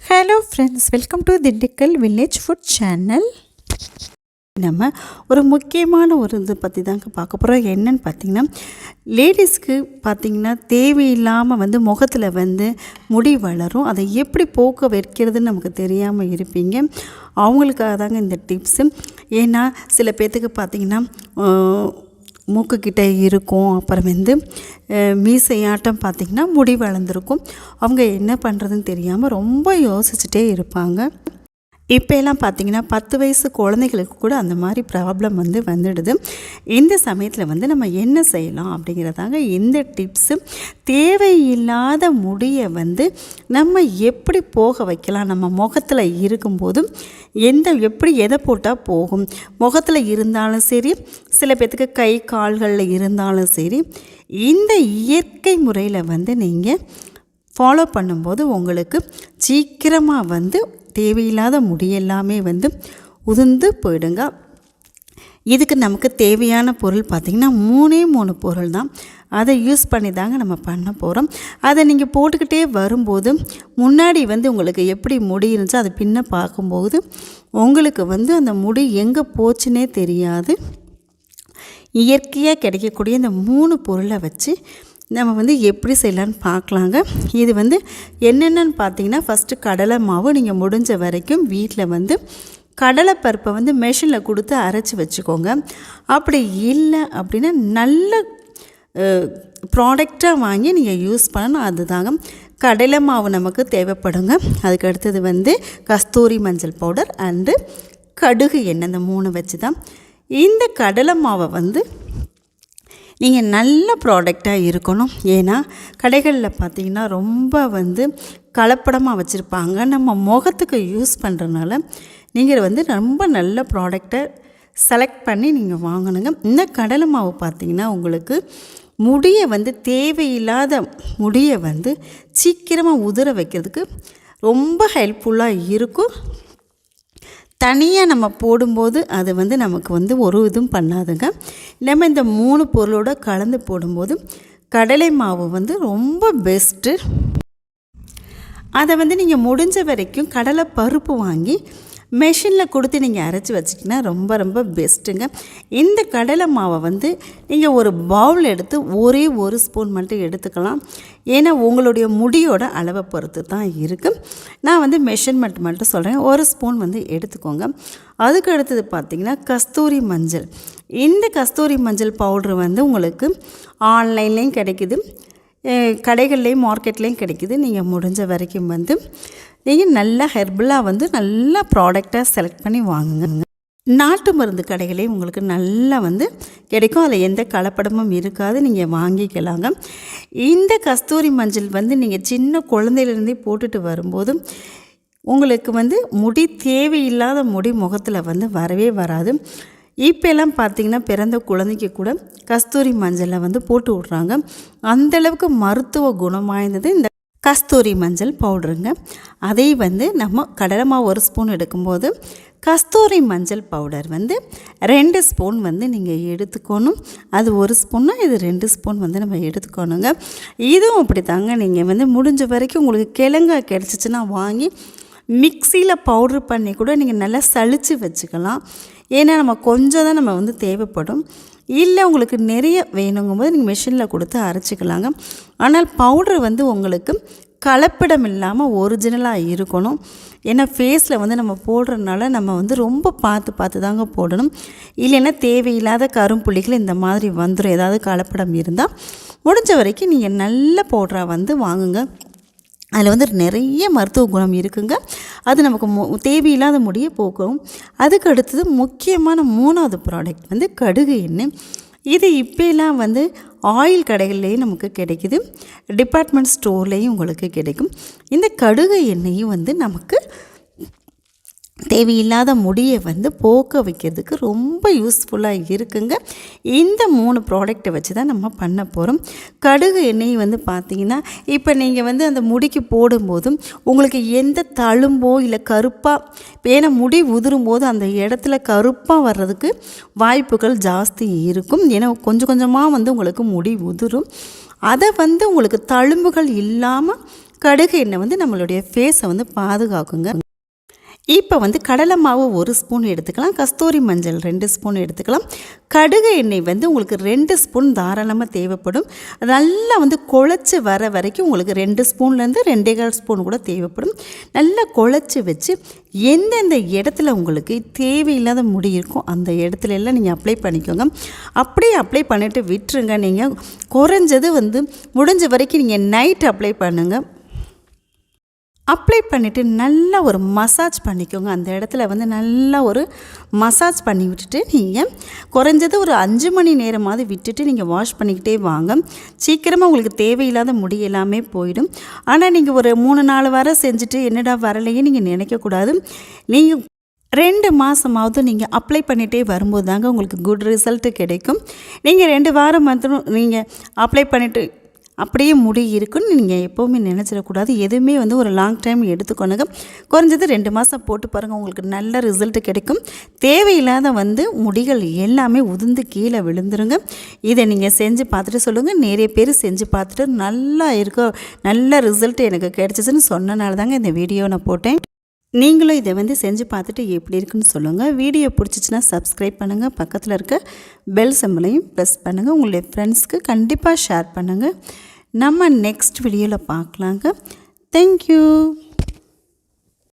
Hello friends, welcome to Dindigul village food channel. நம்ம ஒரு முக்கியமான இது பற்றி தாங்க பார்க்க போகிறோம். என்னன்னு பார்த்திங்கன்னா, லேடிஸ்க்கு பார்த்திங்கன்னா தேவையில்லாமல் முகத்தில் முடி வளரும். அதை எப்படி போக்க வைக்கிறதுன்னு நமக்கு தெரியாமல் இருப்பீங்க. அவங்களுக்காக தாங்க இந்த டிப்ஸு. ஏன்னா சில பேர்த்துக்கு பார்த்திங்கன்னா மூக்குக்கிட்ட இருக்கும், அப்புறம் மீசையாட்டம் பார்த்திங்கன்னா முடி வளர்ந்துருக்கும். அவங்க என்ன பண்ணுறதுன்னு தெரியாமல் ரொம்ப யோசிச்சுட்டே இருப்பாங்க. இப்போலாம் பார்த்திங்கன்னா 10 வயசு குழந்தைகளுக்கு கூட அந்த மாதிரி ப்ராப்ளம் வந்துடுது. இந்த சமயத்தில் நம்ம என்ன செய்யலாம் அப்படிங்கிறதாங்க இந்த டிப்ஸு. தேவையில்லாத முடியை நம்ம எப்படி போக வைக்கலாம், நம்ம முகத்தில் இருக்கும்போது எப்படி எதை போட்டால் போகும், முகத்தில் இருந்தாலும் சரி, சில பேர்த்துக்கு கை கால்களில் இருந்தாலும் சரி, இந்த இயற்கை முறையில் நீங்கள் ஃபாலோ பண்ணும்போது உங்களுக்கு சீக்கிரமாக தேவையில்லாத முடியெல்லாமே உதிர்ந்து போயிடுங்க. இதுக்கு நமக்கு தேவையான பொருள் பார்த்திங்கன்னா 3 பொருள் தான். அதை யூஸ் பண்ணி தாங்க நம்ம பண்ண போகிறோம். அதை நீங்கள் போட்டுக்கிட்டே வரும்போது முன்னாடி உங்களுக்கு எப்படி முடி இருந்துச்சோ அதை பின்ன பார்க்கும்போது உங்களுக்கு அந்த முடி எங்கே போச்சுன்னே தெரியாது. இயற்கையாக கிடைக்கக்கூடிய இந்த 3 பொருளை வச்சு நம்ம எப்படி செய்யலான்னு பார்க்கலாங்க. இது என்னென்னு பார்த்தீங்கன்னா, ஃபஸ்ட்டு கடலை மாவு. நீங்கள் முடிஞ்ச வரைக்கும் வீட்டில் கடலைப்பருப்பை மெஷினில் கொடுத்து அரைச்சி வச்சுக்கோங்க. அப்படி இல்லை அப்படின்னா நல்ல ப்ராடக்டாக வாங்கி நீங்கள் யூஸ் பண்ணணும். அதுதாங்க கடலை மாவு நமக்கு தேவைப்படுங்க. அதுக்கு அடுத்தது கஸ்தூரி மஞ்சள் பவுடர் அண்டு கடுகு எண்ணெய், இந்த 3 வச்சு தான். இந்த கடலை மாவை நீங்கள் நல்ல ப்ராடக்டாக இருக்கணும். ஏன்னா கடைகளில் பார்த்திங்கன்னா ரொம்ப கலப்படமாக வச்சுருப்பாங்க. நம்ம முகத்துக்கு யூஸ் பண்ணுறதுனால நீங்கள் ரொம்ப நல்ல ப்ராடக்டை செலக்ட் பண்ணி நீங்கள் வாங்கணுங்க. இந்த கடலை மாவு பார்த்திங்கன்னா உங்களுக்கு முடியை தேவையில்லாத முடியை சீக்கிரமாக உதிர வைக்கிறதுக்கு ரொம்ப ஹெல்ப்ஃபுல்லாக இருக்கும். தனியாக நம்ம போடும்போது அது நமக்கு ஒரு இதுவும் பண்ணாதுங்க. நம்ம இந்த 3 பொருளோடு கலந்து போடும்போது கடலை மாவு ரொம்ப பெஸ்ட்டு. அதை நீங்கள் முடிஞ்ச வரைக்கும் கடலை பருப்பு வாங்கி மெஷினில் கொடுத்து நீங்கள் அரைச்சி வச்சிங்கன்னா ரொம்ப பெஸ்ட்டுங்க. இந்த கடலை மாவை நீங்கள் ஒரு பவுல் எடுத்து ஒரே 1 ஸ்பூன் மட்டும் எடுத்துக்கலாம். ஏன்னா உங்களுடைய முடியோட அளவை பொறுத்து தான் இருக்குது. நான் மெஷர்மெண்ட் மட்டும் சொல்கிறேன். 1 ஸ்பூன் எடுத்துக்கோங்க. அதுக்கு அடுத்தது பார்த்திங்கன்னா கஸ்தூரி மஞ்சள். இந்த கஸ்தூரி மஞ்சள் பவுட்ரு உங்களுக்கு ஆன்லைன்லேயும் கிடைக்குது, கடைகள்லேயும் மார்க்கெட்லேயும் கிடைக்குது. நீங்கள் முடிஞ்ச வரைக்கும் நீங்கள் நல்லா ஹெர்பலாக நல்லா ப்ராடக்டாக செலக்ட் பண்ணி வாங்குங்க. நாட்டு மருந்து கடைகளையும் உங்களுக்கு நல்லா கிடைக்கும். அதில் எந்த கலப்படமும் இருக்காது, நீங்கள் வாங்கிக்கலாங்க. இந்த கஸ்தூரி மஞ்சள் நீங்கள் சின்ன குழந்தையிலேருந்தே போட்டுட்டு வரும்போது உங்களுக்கு முடி தேவையில்லாத முடி முகத்தில் வரவே வராது. இப்போலாம் பார்த்திங்கன்னா பிறந்த குழந்தைக்கு கூட கஸ்தூரி மஞ்சளை போட்டு விட்றாங்க. அந்தளவுக்கு மருத்துவ குணம் வாய்ந்தது இந்த கஸ்தூரி மஞ்சள் பவுடருங்க. அதை நம்ம கடலை மாவு 1 ஸ்பூன் எடுக்கும்போது கஸ்தூரி மஞ்சள் பவுடர் 2 ஸ்பூன் நீங்கள் எடுத்துக்கணும். அது 1 ஸ்பூன்னா இது 2 ஸ்பூன் நம்ம எடுத்துக்கணுங்க. இதுவும் அப்படி தாங்க. நீங்கள் முடிஞ்ச வரைக்கும் உங்களுக்கு கிழங்கா கிடச்சிச்சின்னா வாங்கி மிக்சியில் பவுட்ரு பண்ணி கூட நீங்கள் நல்லா சளிச்சு வச்சுக்கலாம். ஏன்னா நம்ம கொஞ்சம் தான் நம்ம தேவைப்படும். இல்லை உங்களுக்கு நிறைய வேணுங்கும்போது நீங்கள் மிஷினில் கொடுத்து அரைச்சிக்கலாங்க. ஆனால் பவுட்ரு உங்களுக்கு கலப்படம் இல்லாமல் ஒரிஜினலாக இருக்கணும். ஏன்னா ஃபேஸில் நம்ம போடுறதுனால நம்ம ரொம்ப பார்த்து தாங்க போடணும். இல்லைன்னா தேவையில்லாத கரும்புள்ளிகள் இந்த மாதிரி வந்துடும். ஏதாவது கலப்படம் இருந்தால் முடிஞ்ச வரைக்கும் நீங்கள் நல்ல பவுடராக வாங்குங்க. அதில் நிறைய மருத்துவ குணம் இருக்குங்க. அது நமக்கு தேவையில்லாத முடியை போக்கும். அதுக்கு அடுத்தது முக்கியமான 3வது ப்ராடக்ட் கடுகு எண்ணெய். இது இப்போலாம் ஆயில் கடைகள்லேயும் நமக்கு கிடைக்குது, டிபார்ட்மெண்ட் ஸ்டோர்லேயும் உங்களுக்கு கிடைக்கும். இந்த கடுகு எண்ணெயும் நமக்கு தேவையில்லாத முடியை போக்க வைக்கிறதுக்கு ரொம்ப யூஸ்ஃபுல்லாக இருக்குங்க. இந்த 3 ப்ராடக்டை வச்சு தான் நம்ம பண்ண போகிறோம். கடுகு எண்ணெய் பார்த்திங்கன்னா இப்போ நீங்கள் அந்த முடிக்கு போடும்போதும் உங்களுக்கு எந்த தழும்போ இல்லை கருப்பாக, ஏன்னா முடி உதிரும் போது அந்த இடத்துல கருப்பாக வர்றதுக்கு வாய்ப்புகள் ஜாஸ்தி இருக்கும். ஏன்னா கொஞ்சம் கொஞ்சமாக உங்களுக்கு முடி உதிரும். அதை உங்களுக்கு தழும்புகள் இல்லாமல் கடுகு எண்ணெய் வந்து நம்மளுடைய ஃபேஸை வந்து பாதுகாக்குங்க. இப்போ வந்து கடலை மாவு 1 ஸ்பூன் எடுத்துக்கலாம், கஸ்தூரி மஞ்சள் 2 ஸ்பூன் எடுத்துக்கலாம். கடுகு எண்ணெய் வந்து உங்களுக்கு 2 ஸ்பூன் தாராளமாக தேவைப்படும். நல்லா வந்து குழச்சி வர வரைக்கும் உங்களுக்கு 2 ஸ்பூன்லேருந்து 2.25 ஸ்பூன் கூட தேவைப்படும். நல்லா குழச்சி வச்சு எந்தெந்த இடத்துல உங்களுக்கு தேவையில்லாத முடி இருக்கும் அந்த இடத்துல எல்லாம் நீங்கள் அப்ளை பண்ணிக்கோங்க. அப்படியே அப்ளை பண்ணிவிட்டு விட்டுருங்க. நீங்கள் குறைஞ்சது வந்து முடிஞ்ச வரைக்கும் நீங்கள் நைட் அப்ளை பண்ணுங்கள். அப்ளை பண்ணிவிட்டு நல்லா ஒரு மசாஜ் பண்ணிக்கோங்க. அந்த இடத்துல வந்து நல்லா ஒரு மசாஜ் பண்ணி விட்டுட்டு நீங்கள் குறைஞ்சது ஒரு 5 மணி நேரமாவது விட்டுட்டு நீங்கள் வாஷ் பண்ணிக்கிட்டே வாங்க. சீக்கிரமாக உங்களுக்கு தேவையில்லாத முடி எல்லாமே போயிடும். ஆனால் நீங்கள் ஒரு 3-4 வாரம் செஞ்சுட்டு என்னடா வரலையே நீங்கள் நினைக்கக்கூடாது. நீங்கள் 2 மாதமாவது நீங்கள் அப்ளை பண்ணிகிட்டே வரும்போது தாங்க உங்களுக்கு குட் ரிசல்ட்டு கிடைக்கும். நீங்கள் 2 வாரம் மாத்திரம் நீங்கள் அப்ளை பண்ணிவிட்டு அப்படியே முடி இருக்குன்னு நீங்கள் எப்போவுமே நினச்சிடக்கூடாது. எதுவுமே வந்து ஒரு லாங் டைம் எடுத்துக்கொண்டுங்க. குறைஞ்சது 2 மாதம் போட்டு பாருங்கள், உங்களுக்கு நல்ல ரிசல்ட்டு கிடைக்கும். தேவையில்லாத வந்து முடிகள் எல்லாமே உதிர்ந்து கீழே விழுந்துருங்க. இதை நீங்கள் செஞ்சு பார்த்துட்டு சொல்லுங்கள். நிறைய பேர் செஞ்சு பார்த்துட்டு நல்லா இருக்கோ, நல்ல ரிசல்ட்டு எனக்கு கிடைச்சிச்சுன்னு சொன்னனால தாங்க இந்த வீடியோ நான் போட்டேன். நீங்களும் இதை வந்து செஞ்சு பார்த்துட்டு எப்படி இருக்குன்னு சொல்லுங்கள். வீடியோ பிடிச்சிச்சின்னா சப்ஸ்கிரைப் பண்ணுங்கள். பக்கத்தில் இருக்க பெல் சிம்பலையும் ப்ரெஸ் பண்ணுங்கள். உங்களுடைய ஃப்ரெண்ட்ஸ்க்கு கண்டிப்பாக ஷேர் பண்ணுங்கள். நம்ம நெக்ஸ்ட் வீடியோவில் பார்க்கலாங்க. தேங்க்யூ.